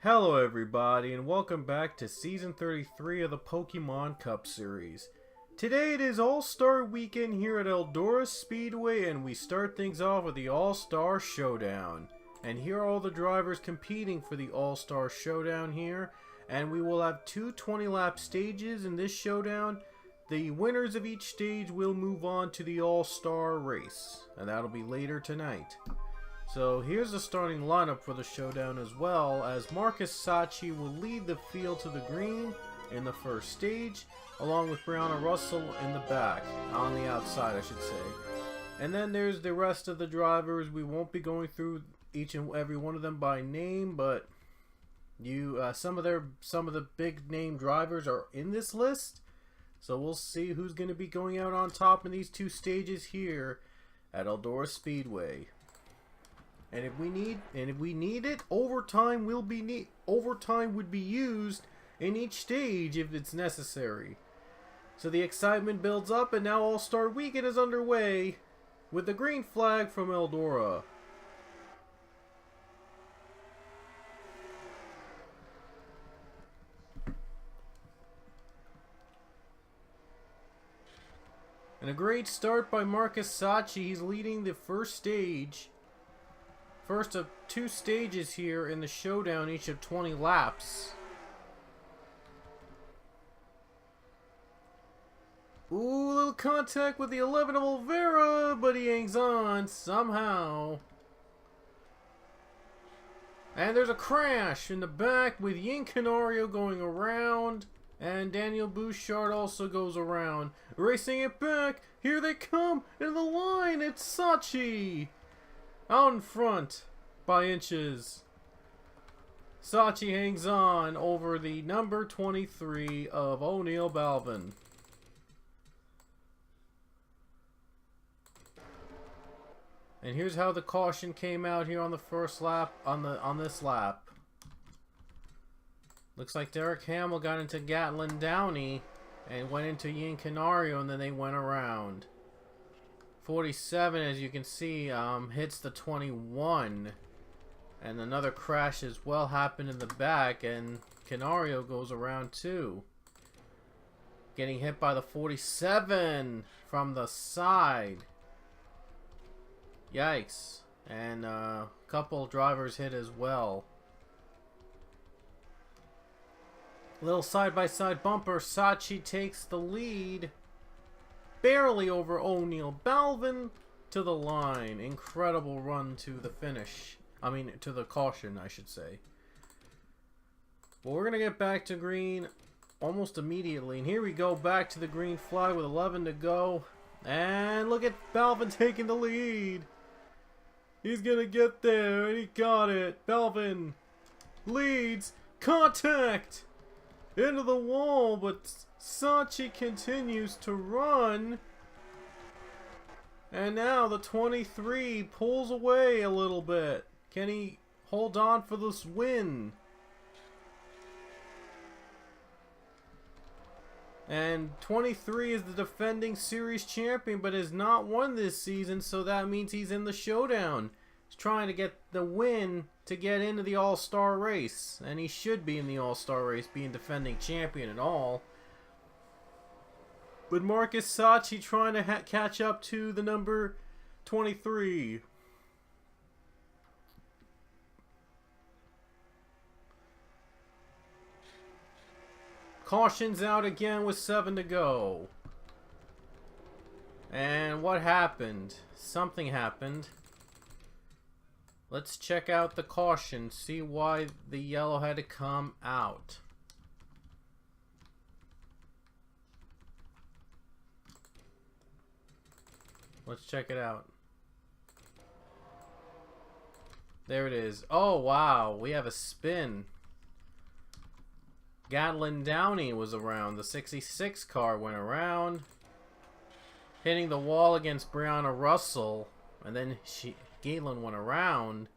Hello everybody and welcome back to Season 33 of the Pokemon Cup Series. Today it is All-Star Weekend here at Eldora Speedway and we start things off with the All-Star Showdown. And here are all the drivers competing for the All-Star Showdown here. And we will have two 20-lap stages in this showdown. The winners of each stage will move on to the All-Star race. And that'll be later tonight. So here's the starting lineup for the showdown as well, as Marcus Sachi will lead the field to the green in the first stage, along with Brianna Russell in the back, on the outside I should say. And then there's the rest of the drivers. We won't be going through each and every one of them by name, but some of the big name drivers are in this list. So we'll see who's going to be going out on top in these two stages here at Eldora Speedway. And if we need it, overtime would be used in each stage if it's necessary. So the excitement builds up, and now All-Star Weekend is underway with the green flag from Eldora. And a great start by Marcus Sachi. He's leading the first stage. First of two stages here in the showdown, each of 20 laps. Ooh, little contact with the 11 of Olvera, but he hangs on somehow. And there's a crash in the back with Yin Canario going around. And Daniel Bouchard also goes around. Racing it back. Here they come. In the line, it's Sachi. Out in front by inches. Sachi hangs on over the number 23 of O'Neal Balvin. And here's how the caution came out here on the first lap, on this lap. Looks like Derek Hamill got into Gatlin Downey and went into Yin Canario, and then they went around. 47, as you can see, hits the 21, and another crash as well happened in the back, and Canario goes around too, getting hit by the 47 from the side. Yikes. And a couple drivers hit as well. Little side-by-side bumper. Sachi takes the lead barely over O'Neal Balvin to the line. Incredible run to the finish. I mean, to the caution, I should say. Well, we're going to get back to green almost immediately. And here we go, back to the green flag with 11 to go. And look at Balvin taking the lead. He's going to get there, and he got it. Balvin leads. Contact! Into the wall, but Sachi continues to run. And now the 23 pulls away a little bit. Can he hold on for this win? And 23 is the defending series champion, but has not won this season, so that means he's in the showdown. He's trying to get the win to get into the All-Star race, and he should be in the All-Star race, being defending champion and all. But Marcus Sachi trying to catch up to the number 23. Caution's out again with 7 to go. And what happened? Something happened. Let's check out the caution, see why the yellow had to come out. Let's check it out. There it is. Oh, wow. We have a spin. Gatlin Downey was around. The 66 car went around, hitting the wall against Brianna Russell. And then Gatlin went around.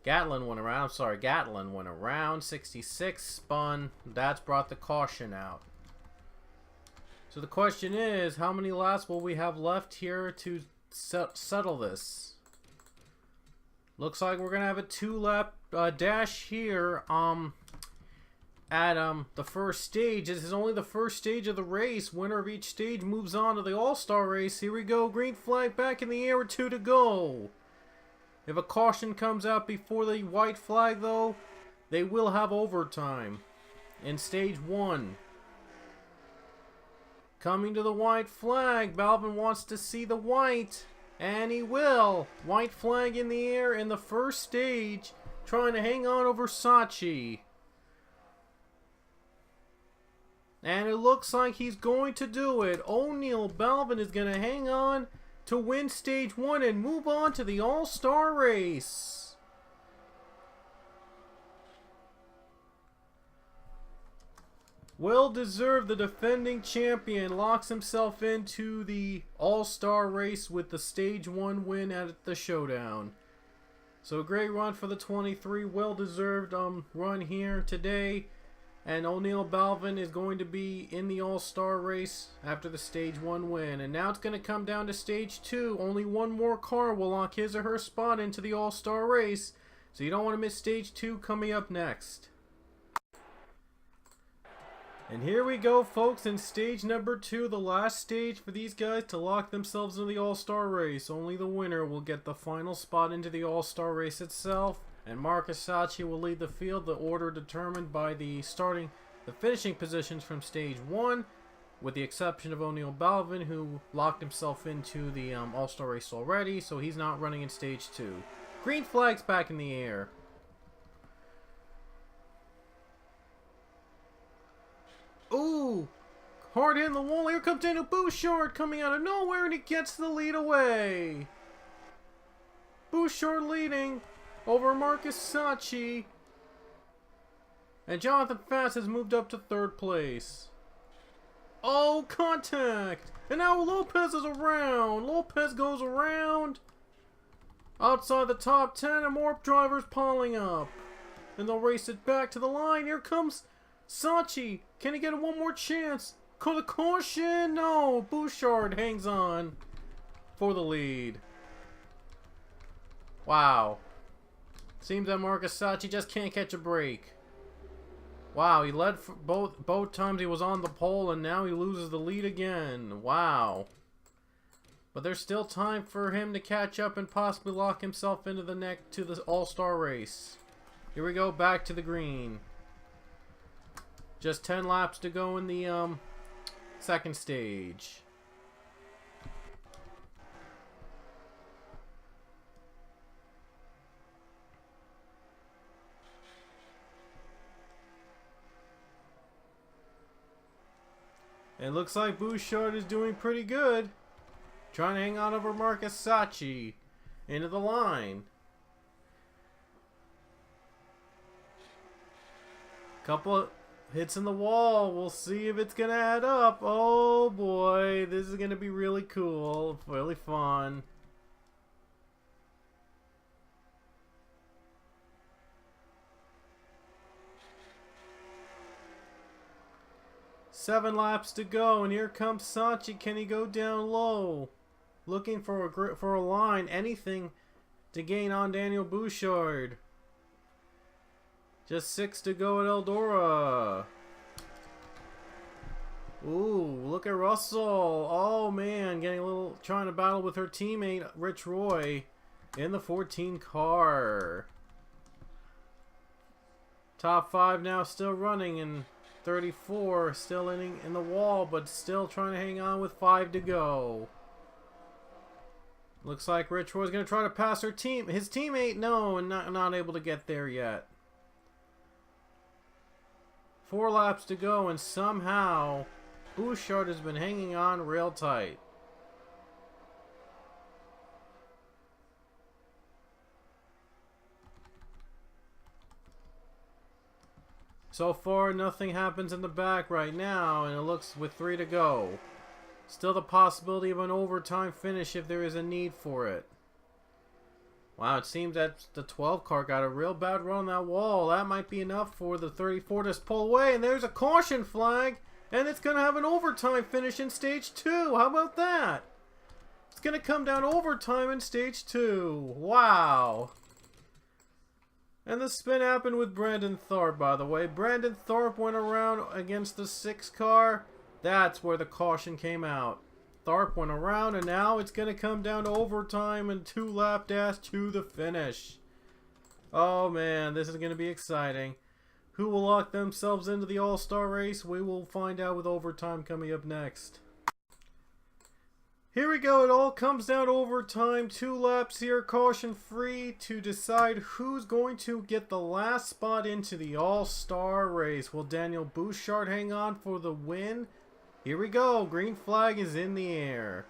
Gatlin went around. 66 spun. That's brought the caution out. So the question is, how many laps will we have left here to settle this? Looks like we're going to have a 2-lap dash here at the first stage. This is only the first stage of the race. Winner of each stage moves on to the All-Star race. Here we go. Green flag back in the air with 2 to go. If a caution comes out before the white flag, though, they will have overtime in stage 1. Coming to the white flag. Balvin wants to see the white, and he will. White flag in the air in the first stage, trying to hang on over Sachi. And it looks like he's going to do it. O'Neal Balvin is going to hang on to win stage 1 and move on to the All-Star race. Well deserved, the defending champion locks himself into the All-Star race with the stage 1 win at the showdown. So a great run for the 23, well deserved run here today. And O'Neal Balvin is going to be in the All-Star race after the stage 1 win. And now it's going to come down to stage 2. Only one more car will lock his or her spot into the All-Star race. So you don't want to miss stage 2 coming up next. And here we go, folks, in stage number 2, the last stage for these guys to lock themselves into the All-Star race. Only the winner will get the final spot into the All-Star race itself. And Marcus Sachi will lead the field, the order determined by the finishing positions from stage 1, with the exception of O'Neal Balvin, who locked himself into the All-Star race already, so he's not running in stage 2. Green flag's back in the air. Ooh! Hard hitting the wall. Here comes Daniel Bouchard coming out of nowhere, and he gets the lead away. Bouchard leading over Marcus Sachi. And Jonathan Fast has moved up to 3rd place. Oh, contact! And now Lopez is around. Lopez goes around outside the top 10, and more drivers piling up. And they'll race it back to the line. Here comes Sachi. Can he get one more chance? Call the caution? No. Bouchard hangs on for the lead. Wow. Seems that Marcus Sachi just can't catch a break. Wow, he led for both times he was on the pole, and now he loses the lead again. Wow. But there's still time for him to catch up and possibly lock himself into the All-Star race. Here we go, back to the green. Just 10 laps to go in the second stage. It looks like Bouchard is doing pretty good. Trying to hang on over Marcus Sachi into the line. Couple of hits in the wall. We'll see if it's going to add up. Oh boy, this is going to be really cool. Really fun. Seven laps to go, and here comes Sachi. Can he go down low? Looking for a line, anything to gain on Daniel Bouchard. Just 6 to go at Eldora. Ooh, look at Russell. Oh man, getting a little, trying to battle with her teammate Rich Roy in the 14 car. Top 5 now still running, and 34 still in the wall, but still trying to hang on with 5 to go. Looks like Rich Roy's going to try to pass his teammate. No, and not able to get there yet. 4 laps to go, and somehow Bouchard has been hanging on real tight. So far, nothing happens in the back right now, and it looks with 3 to go. Still the possibility of an overtime finish if there is a need for it. Wow, it seems that the 12 car got a real bad run on that wall. That might be enough for the 34 to pull away, and there's a caution flag, and it's going to have an overtime finish in stage 2. How about that? It's going to come down overtime in stage 2. Wow. And the spin happened with Brandon Tharp, by the way. Brandon Tharp went around against the 6 car. That's where the caution came out. Tharp went around, and now it's going to come down to overtime and 2-lap dash to the finish. Oh man, this is going to be exciting. Who will lock themselves into the All-Star race? We will find out with overtime coming up next. Here we go, it all comes down to overtime. 2 laps here, caution free, to decide who's going to get the last spot into the All-Star race. Will Daniel Bouchard hang on for the win? Here we go, green flag is in the air.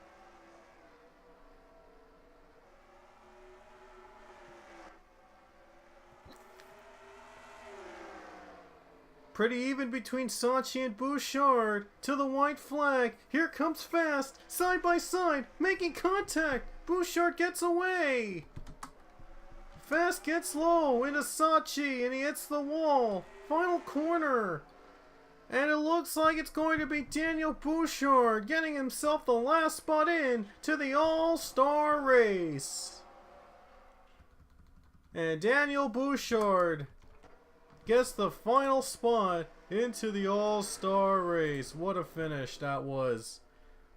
Pretty even between Saatchi and Bouchard. To the white flag. Here comes Fast. Side by side. Making contact. Bouchard gets away. Fast gets low into Saatchi and he hits the wall. Final corner. And it looks like it's going to be Daniel Bouchard getting himself the last spot in to the All-Star race. And Daniel Bouchard gets the final spot into the All-Star race. What a finish that was.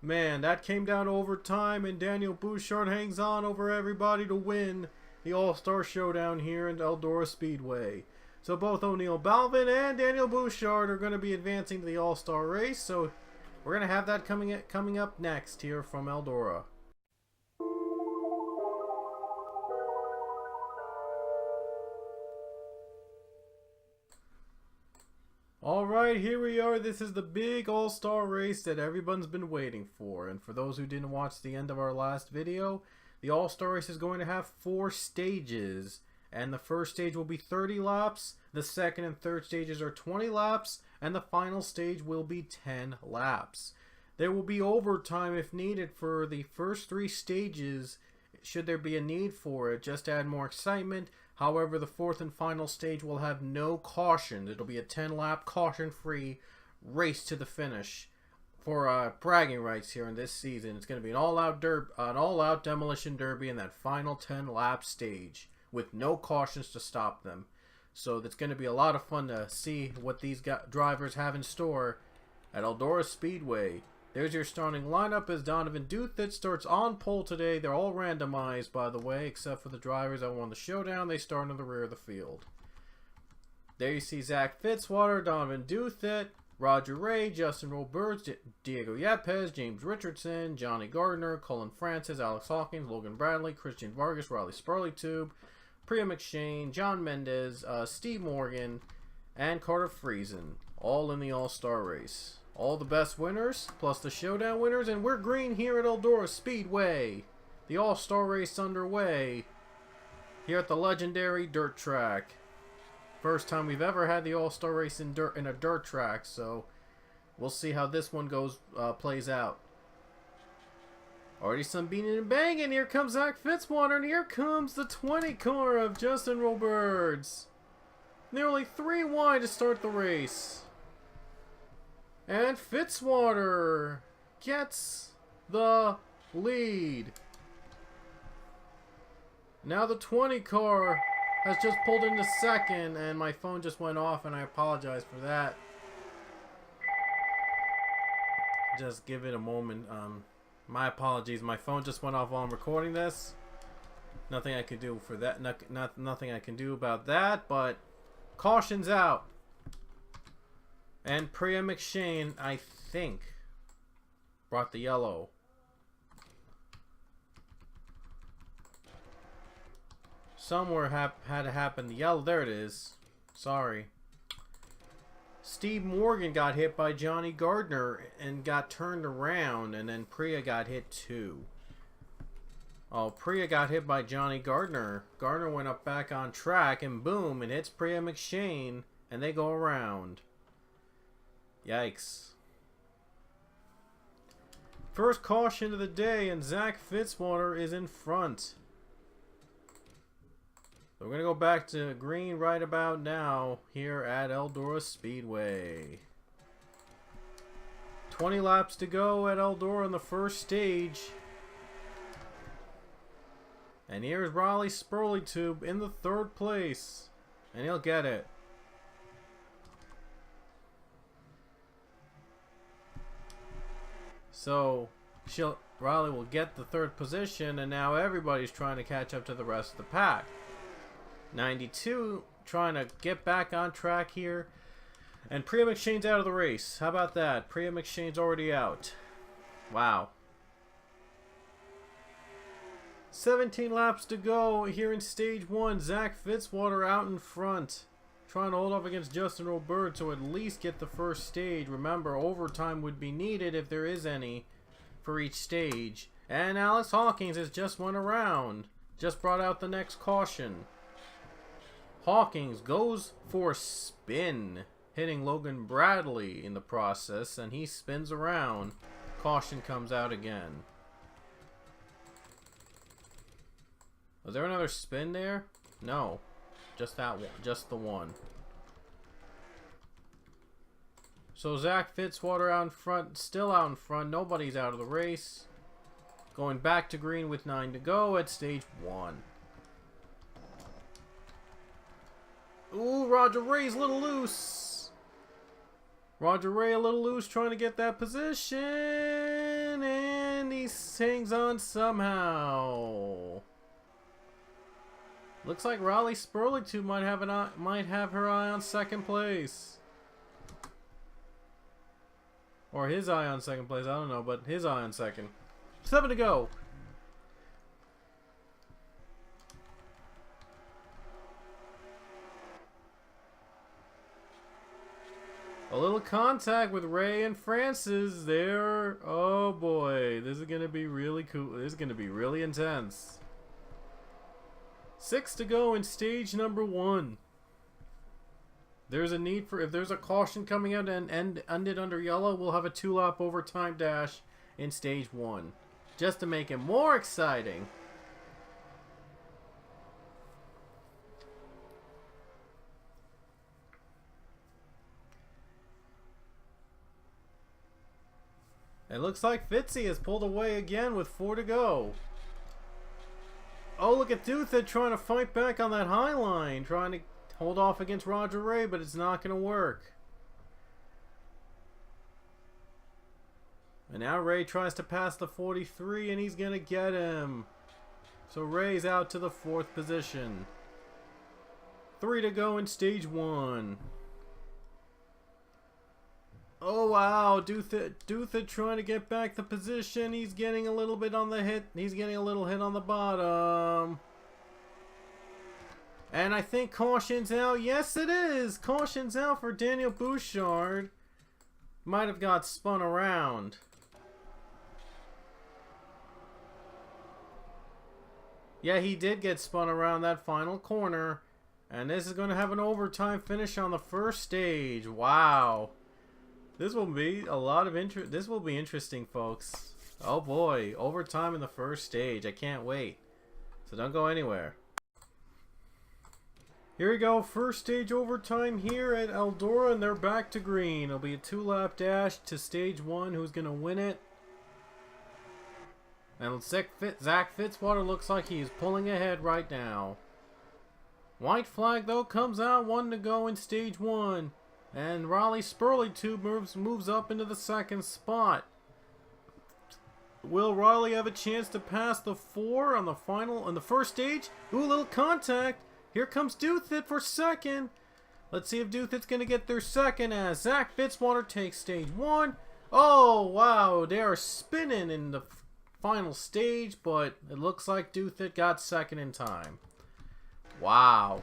Man, that came down to overtime, and Daniel Bouchard hangs on over everybody to win the All-Star Showdown here in Eldora Speedway. So both O'Neal Balvin and Daniel Bouchard are going to be advancing to the All-Star race. So we're going to have that coming up next here from Eldora. Alright, here we are. This is the big all-star race that everyone's been waiting for. And for those who didn't watch the end of our last video, the all-star race is going to have 4 stages. And the first stage will be 30 laps, the second and third stages are 20 laps, and the final stage will be 10 laps. There will be overtime if needed for the first 3 stages, should there be a need for it, just to add more excitement. However, the fourth and final stage will have no caution. It'll be a 10-lap caution-free race to the finish for bragging rights here in this season. It's going to be an all-out demolition derby in that final 10-lap stage with no cautions to stop them. So it's going to be a lot of fun to see what these drivers have in store at Eldora Speedway. There's your starting lineup as Donovan Duthit starts on pole today. They're all randomized, by the way, except for the drivers that won the showdown. They start in the rear of the field. There you see Zach Fitzwater, Donovan Duthit, Roger Ray, Justin Roberts, Diego Yepes, James Richardson, Johnny Gardner, Colin Francis, Alex Hawkins, Logan Bradley, Christian Vargas, Riley Spurley-Tube, Priya McShane, John Mendez, Steve Morgan, and Carter Friesen, all in the All-Star race. All the best winners, plus the showdown winners, and we're green here at Eldora Speedway. The All-Star race underway here at the legendary dirt track. First time we've ever had the All-Star race in a dirt track, so we'll see how this one plays out. Already some beating and banging. Here comes Zach Fitzwater, and here comes the 20 car of Justin Roberts. Nearly 3 wide to start the race. And Fitzwater gets the lead. Now the 20 car has just pulled into second, and my phone just went off, and I apologize for that. Just give it a moment. My apologies. My phone just went off while I'm recording this. Nothing I can do for that. Nothing I can do about that, but caution's out. And Priya McShane, I think, brought the yellow. Somewhere had to happen. The yellow, there it is. Sorry. Steve Morgan got hit by Johnny Gardner and got turned around, and then Priya got hit too. Oh, Priya got hit by Johnny Gardner. Gardner went up back on track, and boom, it hits Priya McShane, and they go around. Yikes. First caution of the day, and Zach Fitzwater is in front. So we're going to go back to green right about now here at Eldora Speedway. 20 laps to go at Eldora in the first stage. And here's Riley Spurley-Tube in the 3rd place. And he'll get it. So Riley will get the third position, and now everybody's trying to catch up to the rest of the pack. 92 trying to get back on track here. And Priya McShane's out of the race. How about that? Priya McShane's already out. Wow. 17 laps to go here in stage 1. Zach Fitzwater out in front. Trying to hold off against Justin Robert to at least get the first stage. Remember, overtime would be needed if there is any for each stage. And Alex Hawkins has just went around. Just brought out the next caution. Hawkins goes for a spin, hitting Logan Bradley in the process, and he spins around. Caution comes out again. Was there another spin there? No. Just that one. Just the one. So Zach Fitzwater out in front. Still out in front. Nobody's out of the race. Going back to green with 9 to go at stage 1. Ooh, Roger Ray's a little loose. Roger Ray a little loose trying to get that position. And he hangs on somehow. Looks like Riley Spurlington might have her eye on second place. Or his eye on second place, I don't know, but his eye on second. 7 to go. A little contact with Ray and Francis there. Oh boy, this is gonna be really cool. This is gonna be really intense. 6 to go in stage number 1. There's a need for, if there's a caution coming out and ended under yellow, we'll have a 2-lap overtime dash in stage 1. Just to make it more exciting. It looks like Fitzy has pulled away again with 4 to go. Oh, look at Dutha trying to fight back on that high line. Trying to hold off against Roger Ray, but it's not going to work. And now Ray tries to pass the 43, and he's going to get him. So Ray's out to the 4th position. 3 to go in stage 1. Oh wow, Dutha trying to get back the position. He's getting a little bit on the hit. He's getting a little hit on the bottom. And I think caution's out. Yes, it is. Caution's out for Daniel Bouchard. Might have got spun around. Yeah, he did get spun around that final corner. And this is going to have an overtime finish on the first stage. Wow. This will be a lot of interest. This will be interesting, folks. Oh boy, overtime in the first stage. I can't wait. So don't go anywhere. Here we go, first stage overtime here at Eldora, and they're back to green. It'll be a 2-lap dash to stage 1. Who's going to win it? And Zach Fitzwater looks like he's pulling ahead right now. White flag, though, comes out. 1 to go in stage 1. And Riley Spurlington moves up into the 2nd spot. Will Riley have a chance to pass the 4 on the first stage? Ooh, little contact. Here comes Dutha for 2nd. Let's see if Dutha's going to get their 2nd as Zach Fitzwater takes stage 1. Oh, wow. They are spinning in the final stage, but it looks like Dutha got 2nd in time. Wow.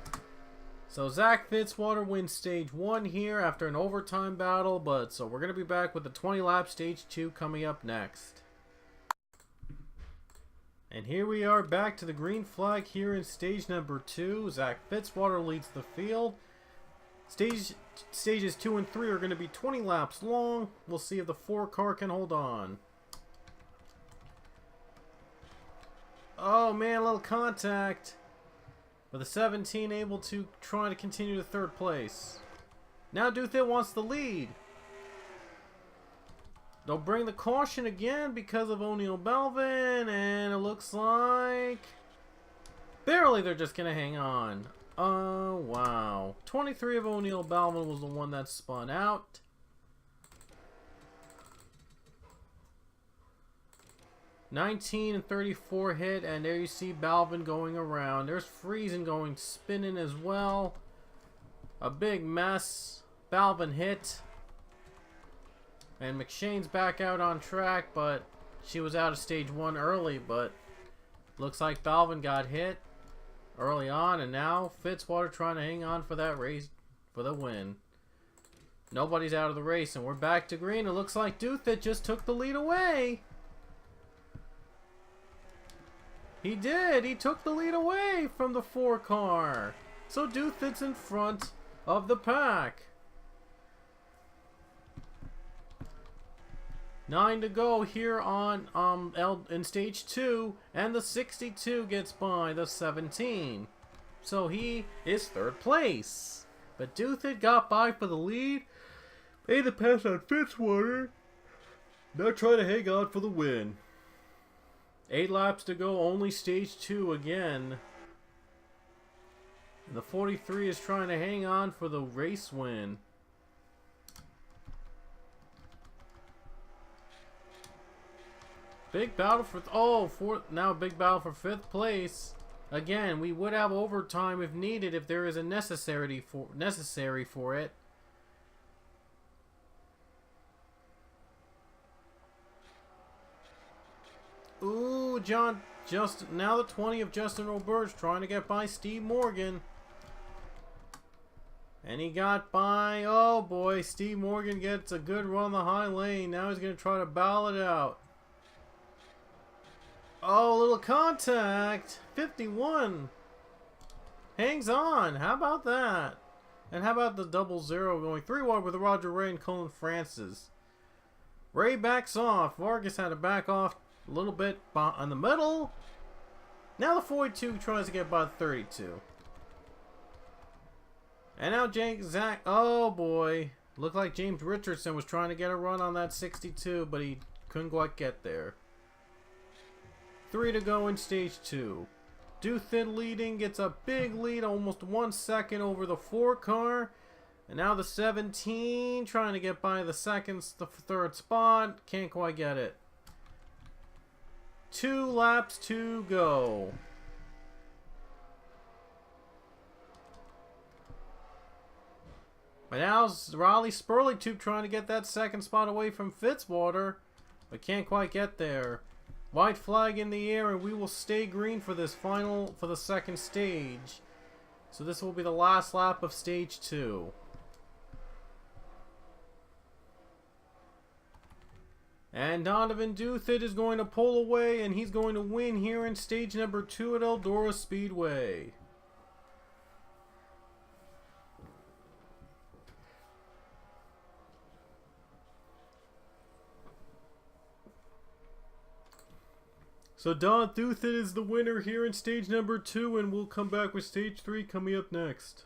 So Zach Fitzwater wins stage 1 here after an overtime battle, but so we're going to be back with the 20-lap stage 2 coming up next. And here we are back to the green flag here in stage number 2. Zach Fitzwater leads the field. Stages 2 and 3 are going to be 20 laps long. We'll see if the 4 car can hold on. Oh man, a little contact. But the 17 able to try to continue to 3rd place. Now Dutha wants the lead. They'll bring the caution again because of O'Neal Belvin, and it looks like barely they're just going to hang on. Wow. 23 of O'Neal Balvin was the one that spun out. $19 and $34 hit, and there you see Balvin going around. There's Friesen going spinning as well. A big mess. Balvin hit. And McShane's back out on track, but she was out of stage 1 early, but looks like Balvin got hit early on, and now Fitzwater trying to hang on for that race, for the win. Nobody's out of the race, and we're back to green. It looks like Duthit just took the lead away. He did. He took the lead away from the 4 car. So Duthit's in front of the pack. 9 to go here on in stage 2, and the 62 gets by the 17. So he is 3rd place. But Duthit got by for the lead. Made the pass on Fitzwater. Now trying to hang on for the win. 8 laps to go, only stage 2 again. And the 43 is trying to hang on for the race win. Big battle for now big battle for 5th place. Again, we would have overtime if needed, if there is a necessary for it. Ooh, now the 20 of Justin Roberts trying to get by Steve Morgan. And he got by, oh boy, Steve Morgan gets a good run on the high lane. Now he's going to try to bow it out. Oh, a little contact. 51. Hangs on. How about that? And how about the 0-0 going 3 wide with Roger Ray and Colin Francis? Ray backs off. Vargas had to back off a little bit on the middle. Now the 42 tries to get by the 32. And now Zach. Oh boy. Looked like James Richardson was trying to get a run on that 62, but he couldn't quite get there. 3 to go in stage 2. Duthit leading, gets a big lead, almost 1 second over the 4 car. And now the 17 trying to get by the 3rd spot. Can't quite get it. 2 laps to go. But now Riley Spurley-Tube trying to get that 2nd spot away from Fitzwater, but can't quite get there. White flag in the air, and we will stay green for this for the 2nd stage. So this will be the last lap of stage 2. And Donovan Duthit is going to pull away, and he's going to win here in stage number 2 at Eldora Speedway. So Don Duthit is the winner here in stage number 2, and we'll come back with stage 3 coming up next.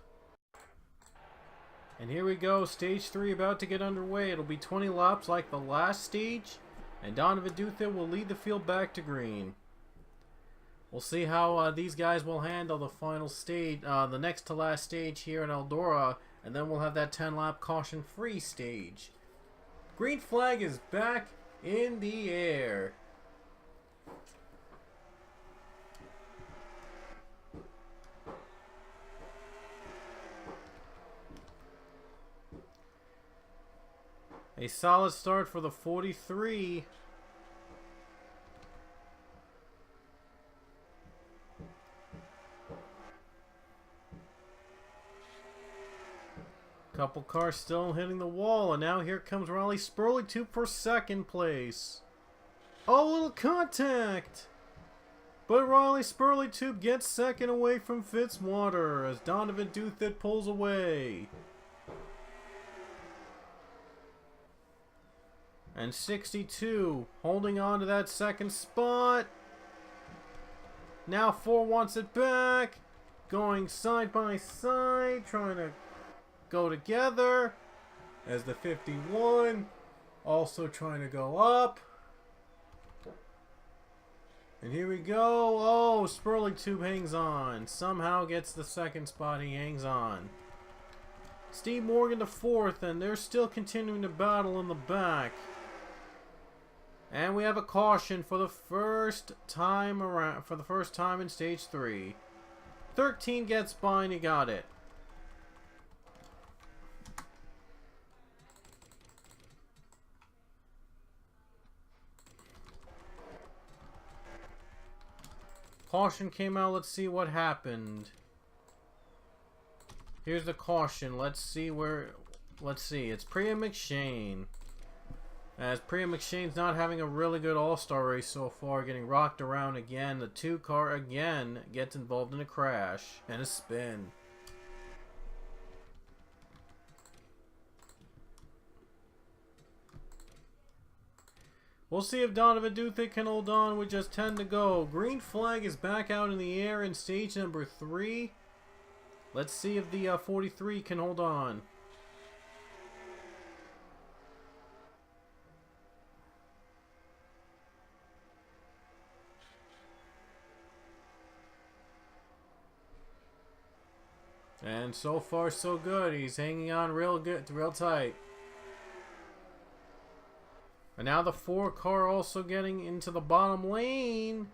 And here we go, stage 3 about to get underway. It'll be 20 laps like the last stage, and Donovan Duthit will lead the field back to green. We'll see how these guys will handle the final stage, the next to last stage here in Eldora, and then we'll have that 10-lap caution-free stage. Green flag is back in the air. A solid start for the 43. Couple cars still hitting the wall, and now here comes Riley Spurley-Tube for 2nd place. Oh, a little contact! But Riley Spurley-Tube gets 2nd away from Fitzwater as Donovan Duthit pulls away. And 62 holding on to that 2nd spot. Now 4 wants it back. Going side by side, trying to go together. As the 51 also trying to go up. And here we go. Oh, Spurling Tube hangs on. Somehow gets the second spot. He hangs on. Steve Morgan to fourth, and they're still continuing to battle in the back. And we have a caution for the first time in stage 3. 13 gets by and he got it. Caution came out. Let's see what happened. Here's the caution. Let's see where... Let's see. It's Priya McShane. As Priya McShane's not having a really good all-star race so far, getting rocked around again. The 2-car again gets involved in a crash and a spin. We'll see if Donovan Duthick can hold on with just 10 to go. Green flag is back out in the air in stage number 3. Let's see if the 43 can hold on. And so far so good. He's hanging on real good, real tight. And now the 4-car also getting into the bottom lane.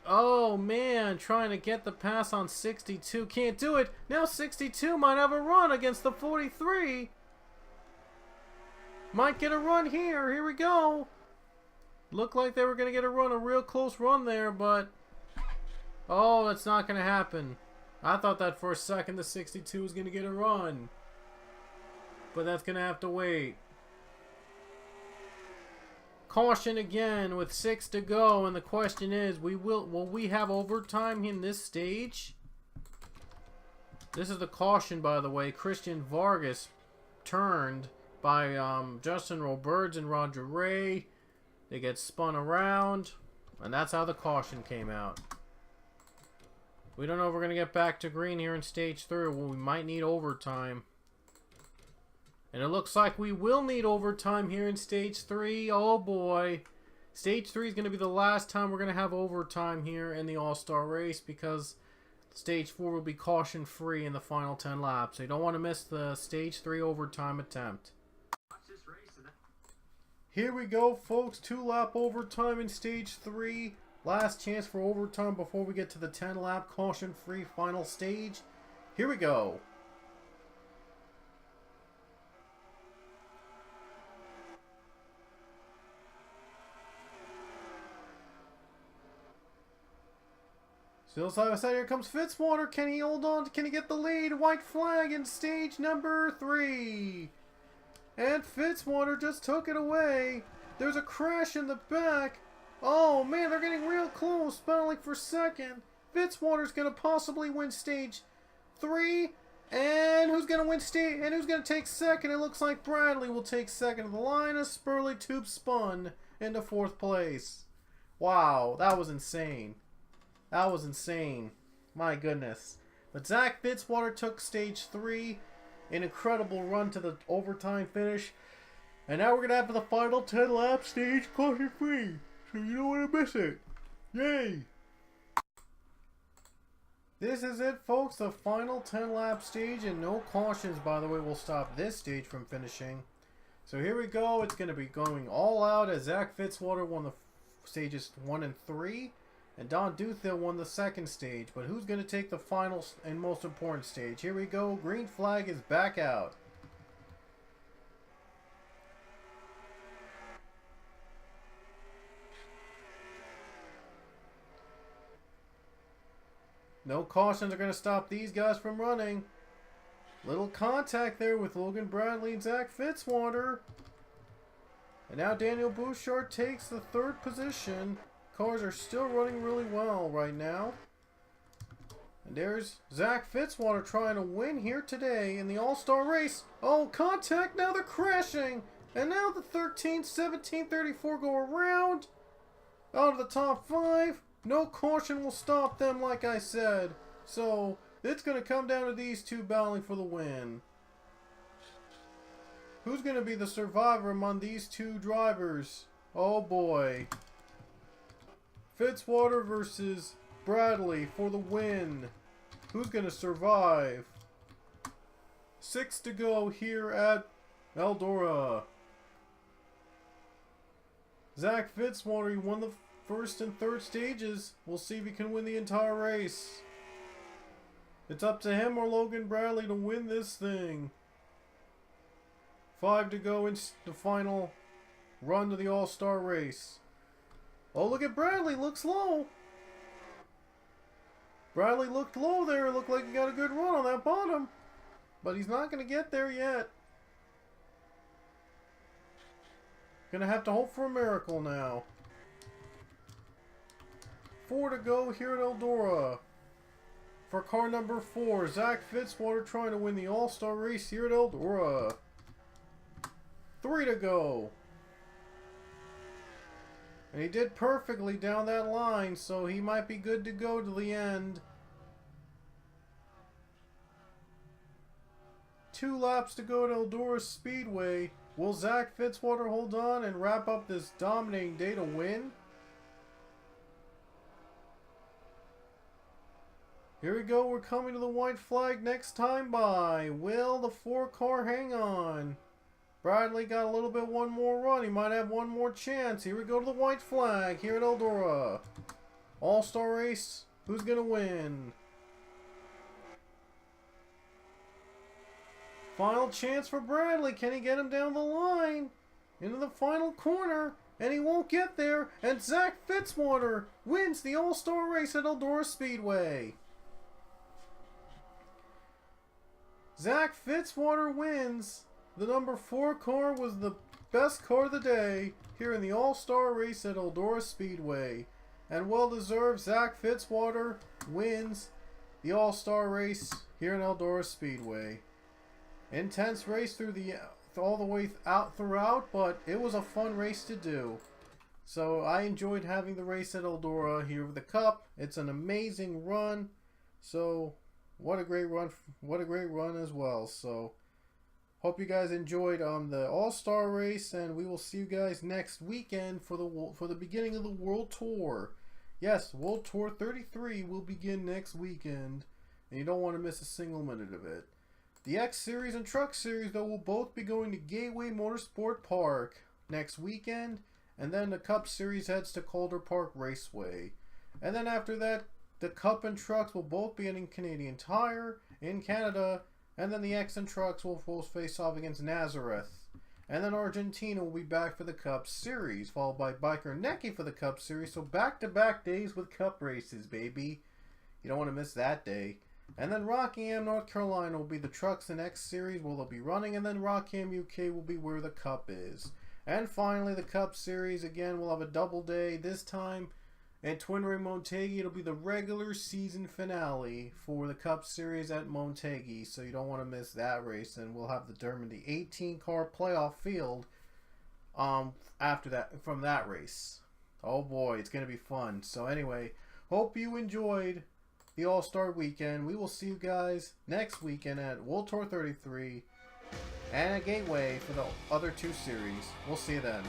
Oh man, trying to get the pass on 62. Can't do it. Now 62 might have a run against the 43. Might get a run here. Here we go. Looked like they were going to get a real close run there, but... Oh, that's not going to happen. I thought that for a second the 62 was going to get a run. But that's going to have to wait. Caution again with 6 to go, and the question is, will we have overtime in this stage? This is the caution, by the way. Christian Vargas turned by Justin Roberts and Roger Ray. They get spun around, and that's how the caution came out. We don't know if we're going to get back to green here in stage 3. Well, we might need overtime. And it looks like we will need overtime here in stage 3. Oh boy. Stage 3 is going to be the last time we're going to have overtime here in the All-Star race, because stage 4 will be caution free in the final 10 laps. So you don't want to miss the stage 3 overtime attempt. Here we go, folks. 2-lap overtime in stage 3. Last chance for overtime before we get to the 10-lap caution free final stage. Here we go. Still side by side, here comes Fitzwater. Can he hold on? Can he get the lead? White flag in stage number 3. And Fitzwater just took it away. There's a crash in the back. Oh man, they're getting real close, battling for second. Fitzwater's gonna possibly win stage 3. And who's gonna win stage? And who's gonna take second? It looks like Bradley will take second. The line of Spurling Tube spun into 4th place. Wow, that was insane. That was insane. My goodness. But Zach Fitzwater took stage 3. An incredible run to the overtime finish. And now we're going to have the final 10-lap stage caution free. So you don't want to miss it. Yay! This is it, folks. The final 10-lap stage. And no cautions, by the way, will stop this stage from finishing. So here we go. It's going to be going all out as Zach Fitzwater won the stages 1 and 3. And Don Duthill won the second stage. But who's going to take the final and most important stage? Here we go. Green flag is back out. No cautions are going to stop these guys from running. Little contact there with Logan Bradley and Zach Fitzwater. And now Daniel Bouchard takes the 3rd position. Cars are still running really well right now. And there's Zach Fitzwater trying to win here today in the All-Star race. Oh, contact. Now they're crashing. And now the 13, 17, 34 go around. Out of the top 5. No caution will stop them, like I said. So, it's going to come down to these two battling for the win. Who's going to be the survivor among these two drivers? Oh boy. Fitzwater versus Bradley for the win. Who's going to survive? 6 to go here at Eldora. Zach Fitzwater, he won the first and third stages. We'll see if he can win the entire race. It's up to him or Logan Bradley to win this thing. 5 to go in the final run to the All-Star race. Oh, look at Bradley. Looks low. Bradley looked low there. Looked like he got a good run on that bottom. But he's not going to get there yet. Gonna have to hope for a miracle now. 4 to go here at Eldora. For car number 4, Zach Fitzwater trying to win the All-Star race here at Eldora. 3 to go. And he did perfectly down that line, so he might be good to go to the end. 2 laps to go at Eldora Speedway. Will Zach Fitzwater hold on and wrap up this dominating day to win? Here we go, we're coming to the white flag next time by. Will the 4-car hang on? Bradley got a little bit one more run. He might have one more chance. Here we go to the white flag here at Eldora. All-Star race. Who's going to win? Final chance for Bradley. Can he get him down the line? Into the final corner. And he won't get there. And Zach Fitzwater wins the All-Star race at Eldora Speedway. Zach Fitzwater wins. The number 4 car was the best car of the day here in the All-Star race at Eldora Speedway. And well-deserved, Zach Fitzwater wins the All-Star race here in Eldora Speedway. Intense race through all the way out throughout, but it was a fun race to do. So I enjoyed having the race at Eldora here with the Cup. It's an amazing run. So what a great run as well. So hope you guys enjoyed the All-Star race, and we will see you guys next weekend for the beginning of the World Tour. Yes, World Tour 33 will begin next weekend, and you don't want to miss a single minute of it. The X Series and Truck Series, though, will both be going to Gateway Motorsport Park next weekend, and then the Cup Series heads to Calder Park Raceway. And then after that, the Cup and Trucks will both be in Canadian Tire in Canada, and then the X and Trucks will both face off against Nazareth. And then Argentina will be back for the Cup Series, followed by Biker Necky for the Cup Series. So back-to-back days with Cup races, baby. You don't want to miss that day. And then Rockingham, North Carolina will be the Trucks and X Series where they'll be running. And then Rockingham, UK will be where the Cup is. And finally, the Cup Series, again, will have a double day. This time at Twin Ring Montegi, it'll be the regular season finale for the Cup Series at Montegi. So you don't want to miss that race. And we'll have determined the 18-car playoff field after that, from that race. Oh boy, it's going to be fun. So anyway, hope you enjoyed the All-Star Weekend. We will see you guys next weekend at World Tour 33 and at Gateway for the other 2 series. We'll see you then.